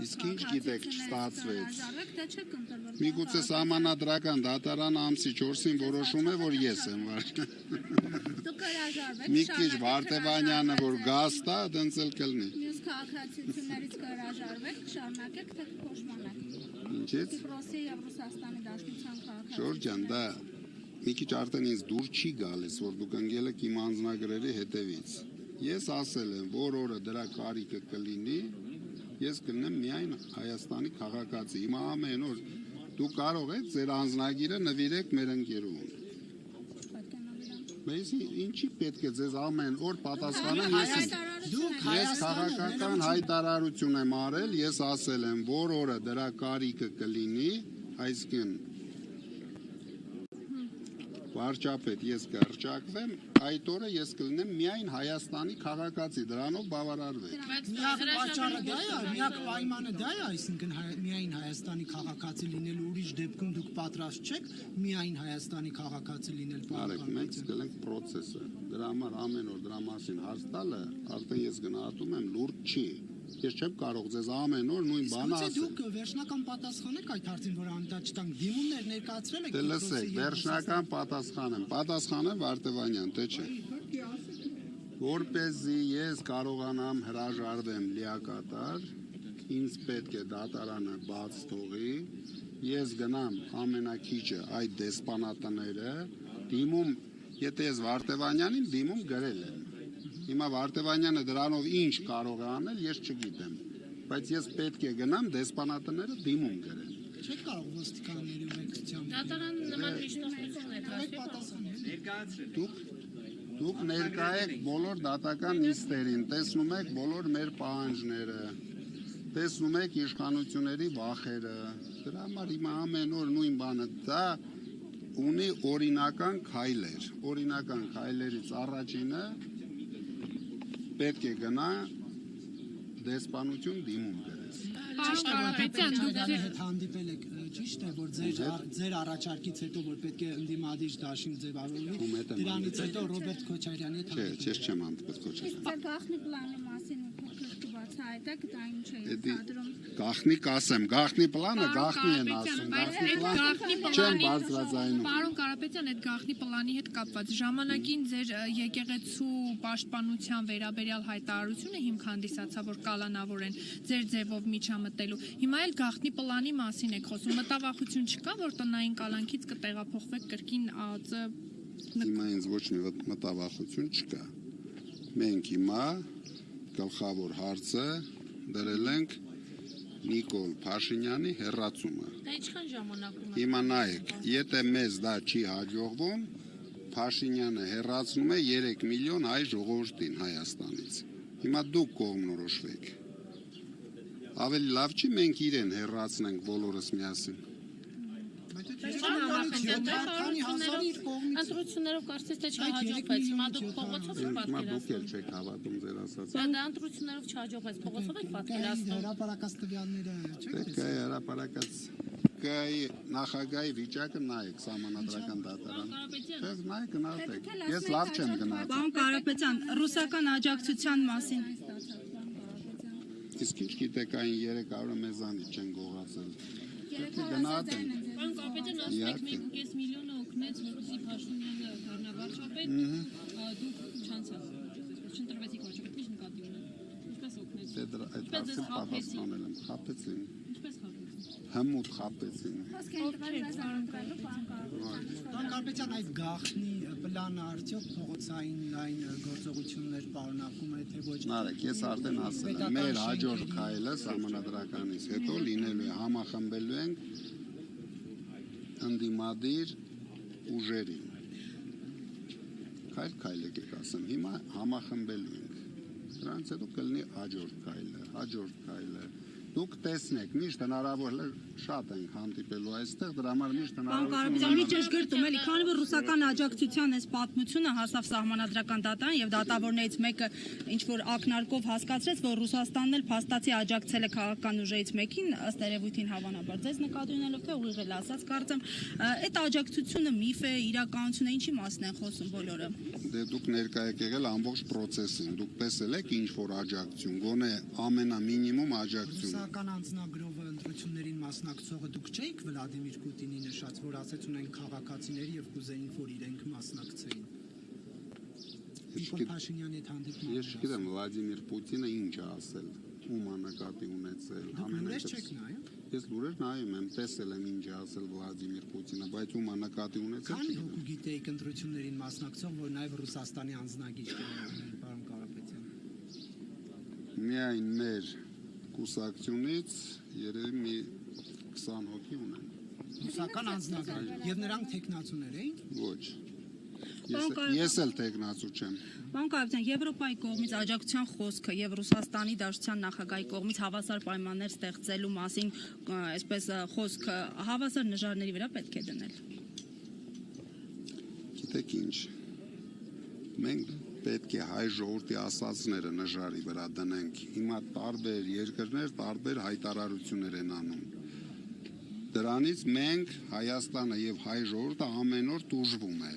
Իսկ ինչ գիտեք չստացվեց։ Միգուցե սահմանադրական դատարան ամսի 4-ին որոշում է, որ ես եմ վարչը։ Մի քիչ Վարդևանյանը որ գազ տա, դենց էլ կլինի։ Մյուս քաղաքացիություններից կհրաժարվեք, կշարունակեք, թե կփոշմանեք։ Ինչից։ Ռուսիայի եւ Ռուսաստանի Դաշնության քաղաքացիություն։ Ժորժան, դա մի քիչ արդեն ինձ դուր չի գալիս, որ դուք ընկել եք իմ անձնագրերի հետևից։ Ես ասել եմ, որ օրը դրա կարիքը կլինի, ես կլինեմ միայն Հայաստանի քաղաքացի։ Հիմա ամեն օր դուք կարող եք ձեր անձնագիրը նվիրեք մեր ընկերուհուն։ Բայց ինչի պետք է ձեզ ամեն օր պատասխանեմ ես քաղաքական հայտարարություն եմ արել, ես ասել եմ, որ օրը դրա կարիքը կլինի, այսինքն վարչապետ ես կհռչակվեմ, այդ օրը ես կլինեմ միայն Հայաստանի քաղաքացի, դրանով բավարարվեք։ Միակ պատճառը դա է, միակ պայմանը դա է, այսինքն միայն Հայաստանի քաղաքացի լինելու, ուրիշ դեպքում դուք պատրաստ չեք միայն Հայաստանի քաղաքացի լինել։ Արեք, մենք սկսենք process-ը։ Դրա համար ամեն օր դրա մասին հարց տալը, արդեն ես գնահատում եմ լուրջ չի։ Ես չեմ կարող ձեզ ամեն օր նույն բանը ասել։ Դուք վերջնական պատասխան եք այդ հարցին, որ անտա չտանք, դիմումներ ներկայացրել եք։ Դե լսեք, վերջնական պատասխանը Վարդևանյան, թե չէ։ Որպեսզի ես կարողանամ հրաժարվեմ լիակատար, ինձ պետք է դատարանը բաց թողի, ես գնամ ամենակիչը այդ դեսպանատները, դիմում, եթե ես Վարդևանյանին դիմում գրել եմ։ Հիմա Վարդևանյանը դրանով ինչ կարող է անել, ես չգիտեմ, բայց ես պետք է գնամ դեսպանատները դիմում գրել։ Չեք կարող ոստիկանների ուղեկցությամբ։ Դատարանը նման միշտ Դուք ներկա եք բոլոր դատական նիստերին, տեսնում եք բոլոր մեր պահանջները, տեսնում եք իշխանությունների վախերը, դրա համար հիմա ամեն օր նույն բանը, դա ունի օրինական քայլեր, օրինական քայլերից առաջինը պետք է գնա դեսպանություն դիմում գրես։ Ճիշտ է, Կարապետյան, դուք հետ հանդիպել եք, ճիշտ է, որ ձեր առաջարկից հետո, որ պետք է ընդդիմադիր դաշինք ձևավորվի, դրանից հետո Ռոբերտ Քոչարյանի հետ հանդիպել։ Չէ, ես չեմ հանդիպել Քոչարյանին։ Իսկ գաղտնի պլանի մասին փոքր բացահայտեք, դա ինչ է ենթադրում։ Գաղտնի կասեմ, գաղտնի պլանը գաղտնի են ասում, գաղտնի պլան չեմ բարձրաձայնում։ Պարոն Կարապետյան, այդ գաղտնի պլանի հետ կապված ժամանակին ձեր եկեղեցու պաշտպանության վերաբերյալ հայտարարությունը հիմք հանդիսացավ, որ կալանավորեն ձեր ձևով միջամտելու։ Հիմա էլ գաղտնի պլանի մասին եք խոսում։ Մտավախություն չկա, որ տնային կալանքից կտեղափոխվեք կրկին ԱԱԾ։ Հիմա ինձ ոչ մի մտավախություն չկա։ Մենք հիմա գլխավոր հարցը դրել ենք Նիկոլ Փաշինյանի հեռացումը։ Դա ինչքան ժամանակում է։ Հիմա նայեք, եթե մեզ դա չի հաջողվում, Փաշինյանը հեռացնում է 3 միլիոն հայ ժողովրդին Հայաստանից։ Հիմա դուք կողմնորոշվեք։ Ավելի լավ չի մենք իրեն հեռացնենք բոլորս միասին։ Ընտրություններով կարծես թե չհաջողվեց, հիմա դուք փողոցով եք պատկերացնում։ Դուք էլ չեք հավատում ձեր ասածը։ Դա ընտրություններով չհաջողվեց, փողոցով եք պատկերացնում։ Հրապարակած տվյալները չեք։ Դե հրապարակած նախագահի վիճակը նայեք սահմանադրական դատարան։ Չես նայեք գնացեք։ Ես լավ չեմ գնացել։ Պարոն Կարապետյան, ռուսական աջակցության մասին։ Իսկ ինչ գիտեք այն 300-ը մեզանից չեն գողացել։ Գնացել։ Պարոն Կարապետյան, ասում եք 1.5 միլիոնը օգնեց, որպեսզի Փաշինյանը դառնա վարչապետ, դուք չանցաք, չընտրվեցիք վարչապետ, ինչ նկատի ունեք։ Ինչպես օգնեց։ Դե այդ հարցին պատասխանել եմ, խաբեցին։ Ինչպես խաբեցին։ Հմուտ խաբեցին։ Պարոն Կարապետյան, այդ գաղտնի պլանը արդյոք փողոցային լայն գործողություններ պարունակում է, թե ոչ։ Նարեկ, ես արդեն ասել եմ, մեր հաջորդ քայլը սահմանադրականից հետո լինելու է համախմբելու ենք ընդդիմադիր ուժերին։ Քայլ եկեք ասեմ, հիմա համախմբելու ենք։ Դրանից հետո կլինի հաջորդ քայլը։ Դուք տեսնեք, միշտ հնարավոր է շատ ենք հանդիպելու այստեղ, դրա համար միշտ Պարոն Կարապետյանի ճշգրտում էլի, քանի որ ռուսական աջակցության այս պատմությունը հասավ սահմանադրական դատարան եւ դատավորներից մեկը ինչ որ ակնարկով հասկացրեց, որ Ռուսաստանն էլ փաստացի աջակցել է քաղաքական ուժերից մեկին, ըստ երևույթին հավանաբար ձեզ նկատի ունելով թե ուղիղ էլ ասած, կարծեմ այդ աջակցությունը միֆ է, իրականություն է, ինչի մասն են խոսում բոլորը։ Դե դուք ներկա եք եղել ամբողջ process-ին, դուք տեսել եք ինչ որ աջակցություն, գոնե ամենամինիմում աջակցություն։ Ռուսական անձնագրովը ընտրություններին մասնակցողը դուք չէիք Վլադիմիր Պուտինի նշած, որ ասեց ունեն քաղաքացիների եւ կուզեին, որ իրենք մասնակցեին։ Նիկոլ Փաշինյանի հետ հանդիպումը։ Ես չգիտեմ Վլադիմիր Պուտինը ինչ է ասել, ում է նկատի ունեցել։ Լուրեր չեք նայում։ Ես լուրեր նայում եմ, տեսել եմ ինչ է ասել Վլադիմիր Պուտինը, բայց ում է նկատի ունեցել։ Քանի հոգու գիտեիք ընտրություններին մասնակցող, որ նաեւ Ռուսաստանի անձնագիր կան, պարոն Կարապետյան։ Միայն մեր կուսակցությունից երևի մի 20 հոգի ունեն։ Ռուսական անձնագիր եւ նրանք տեխնացուներ էին։ Ոչ։ Ես էլ տեխնացու չեմ։ Պարոն Կարապետյան, Եվրոպայի կողմից աջակցության խոսքը եւ Ռուսաստանի Դաշնության նախագահի կողմից հավասար պայմաններ ստեղծելու մասին, այսպես խոսքը հավասար նժարների վրա պետք է դնել։ Գիտեք ինչ։ Մենք պետք է հայ ժողովրդի ասածները նժարի վրա դնենք։ Հիմա տարբեր երկրներ տարբեր հայտարարություններ են անում։ Դրանից մենք Հայաստանը եւ հայ ժողովուրդը ամեն օր տուժվում է։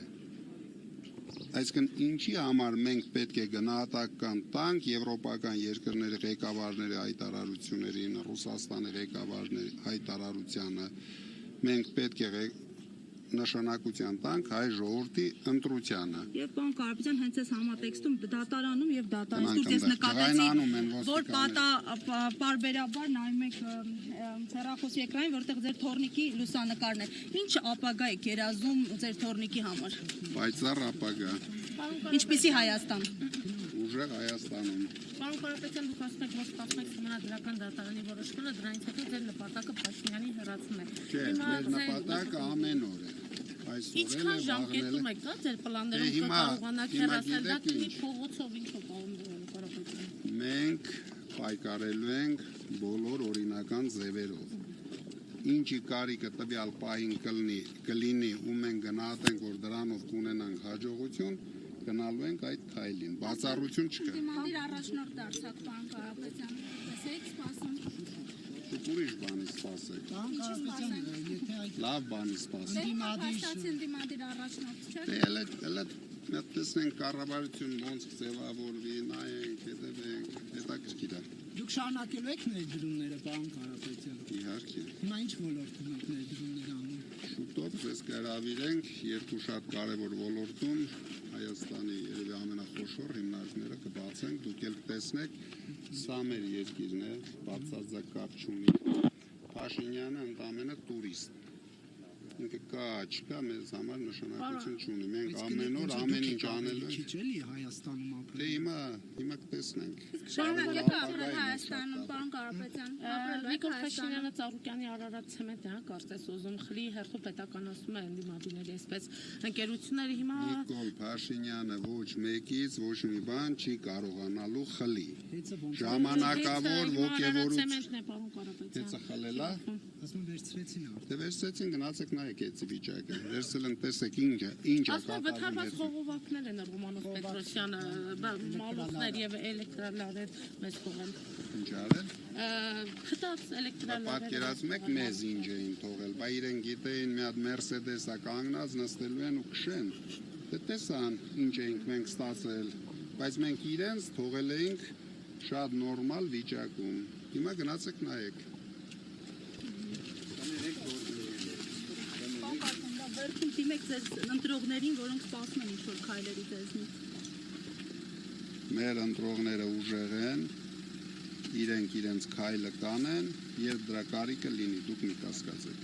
Այսինքն ինչի համար մենք պետք է գնահատական տանք եվրոպական երկրների ղեկավարների հայտարարություններին, Ռուսաստանի ղեկավարների հայտարարությանը, մենք պետք է նշանակության տանք հայ ժողովրդի ընտրությանը։ Եվ պարոն Կարապետյան, հենց այս համատեքստում դատարանում եւ դատարանից դուրս ես նկատեցի, որ պարբերաբար նայում եք ցերախոսի էկրանին, որտեղ ձեր թորնիկի լուսանկարն է։ Ինչ ապագա եք երազում ձեր թորնիկի համար։ Պայծառ ապագա, Ինչպիսի Հայաստան։ ուժեղ Հայաստանում։ Պարոն Կարապետյան, դուք ասում եք, որ սպասում եք սահմանադրական դատարանի որոշումը, դրանից հետո ձեր նպատակը Փաշինյանի հեռացումն է։ Չէ, մեր նպատակը ամեն օր է։ Այսօր Ինչքան ժամկետում եք, դա ձեր պլաններում կկարողանաք հեռացնել, դա կլինի փողոցով ինչով պարոն Կարապետյան։ Մենք պայքարելու ենք բոլոր օրինական ձևերով։ Ինչի կարիքը տվյալ պահին կլինի ու մենք գնահատենք, որ դրանով կունենանք հաջողություն, գնալու ենք այդ քայլին։ Բացառություն չկա։ Դիմանդիր առաջնորդ դարձակ պարոն Կարապետյան, տեսեք սպասում։ Դուք ուրիշ բանի սպասեք։ Պարոն Կարապետյան, եթե այդ Լավ բանի սպասեք։ Հաստատին դիմանդիր առաջնորդ չէ։ Դե էլ մենք տեսնենք կառավարություն ոնց կձևավորվի, նայենք, հետևենք, հետաքրքիր է։ դուք շարունակելու եք ներդրումները, պարոն Կարապետյան։ Իհարկե։ Հիմա ինչ ոլորտում եք ներդրումներ անում։ Շուտով ձեզ կհրավիրենք երկու շատ կարևոր ոլորտում Հայաստանի երևի ամենախոշոր հիմնարկները կբացենք, դուք էլ կտեսնեք, սա մեր երկիրն է, բացարձակ չունի։ Փաշինյանը ընդամենը տուրիստ։ Ինքը կա, չկա, մեզ համար նշանակություն չունի։ Մենք ամեն օր ամեն ինչ անելու ենք։ Քիչ էլի Հայաստանում ապրել։ Դե հիմա կտեսնենք։ Շարունակեք ապրել Հայաստանում, պարոն Կարապետյան։ Նիկոլ Փաշինյանը Ծառուկյանի Արարատ ցեմենտ է, կարծես ուզում խլի հերթու պետականացում է ընդդիմադիրների այսպես ընկերությունները հիմա Նիկոլ Փաշինյանը ոչ մեկից ոչ մի բան չի կարողանալու խլի։ Ժամանակավոր ոգևորություն։ ցեմենտն է պարոն Կարապետյան։ Դեցը խլելա։ Ասում վերցրեցին արդեն։ Դե վերցրեցին գնացեք նայեք այդ վիճակը։ Վերցել են տեսեք ինչ է Ասում վթարված խողովակներ են Ռոմանով Պետրոսյանը, մալուխներ եւ էլեկտրալարեր մեզ թողել։ ինչ արել։ Խտած էլեկտրալարեր։ Պատկերացնում եք մեզ ինչ էին թողել, բա իրեն գիտեին մի հատ Mercedes-ա կանգնած նստելու են ու քշեն։ Դե տեսան ինչ էինք մենք ստացել, բայց մենք իրենց թողել էինք շատ նորմալ վիճակում։ Հիմա գնացեք նայեք։ Վերջում դիմեք ձեզ ընտրողներին, որոնք սպասում են ինչ-որ քայլերի ձեզնից։ Մեր ընտրողները ուժեղ են, իրենք իրենց քայլը կանեն, երբ դրա կարիքը լինի, դուք մի կասկածեք։